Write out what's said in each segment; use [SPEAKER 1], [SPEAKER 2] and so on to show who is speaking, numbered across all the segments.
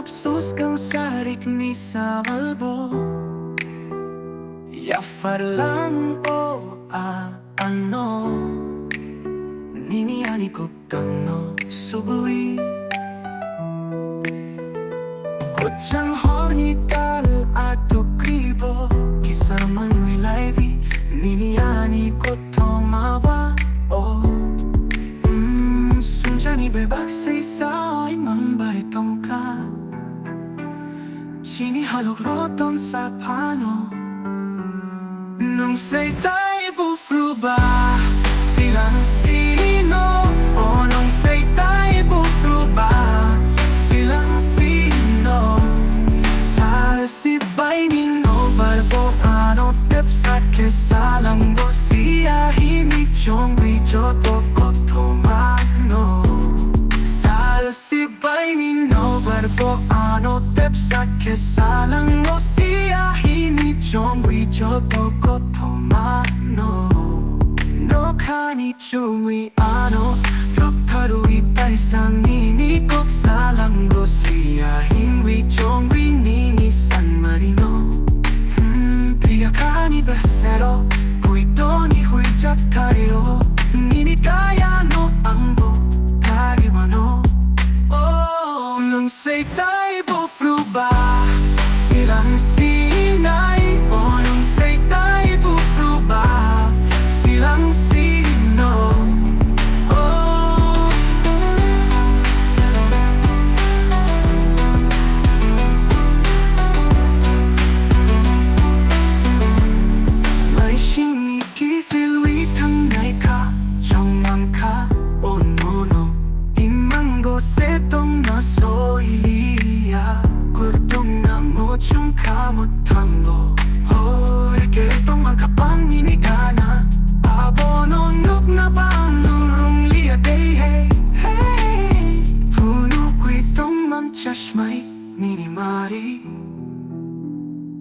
[SPEAKER 1] lapsus kang sarik ni sa malbo. Yafar lang o ano Nini Ani Bwkha no subui Kochang hornikal ato kribo Kisaman wilaivi Nini Ani kotomawa o Swngchar Ni Bebak sa isa'y mambay tongka Sinihalog roton sa pano Nung say tayo bufruba Silang sino O nung say tayo bufruba Silang sino Salsibay nino barbo ano tepsa kesalang go siya hinichong rijoto kotomano Salsibay nino barbo ano tepsa kesalang go siya hinichong rijoto kotomano No kani chumi ano Yokarui taisang nini kok salang go siya hinwi chongwi nini san marino Priya kani besero Puito ni huijak tayo Nini kaya no angbo Tagimano Oh nung say tayo bufruba Silang sinay Oh nung say tayo bufruba Silang sino Oh May shiniki filwi tangnay ka Chongmang ka O nono Imanggo setong nasoiliya Kurdong na mo chung kamot tango Oh eketong magkapang inigana Abono nuk na paanurong liya day hey hey Puno kwitong manchashmay minimari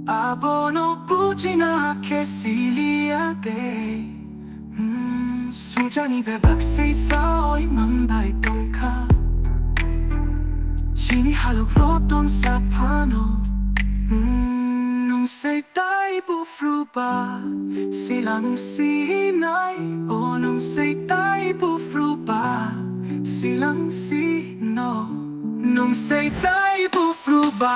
[SPEAKER 1] Abono puji na kesilia day Swngchar Ni Bebak sa isa'y mambay tongka Sinihalog roton sa pano Nung say tayo bufruba Silang sinay O nung say tayo bufruba Silang sino Nung say tayo bufruba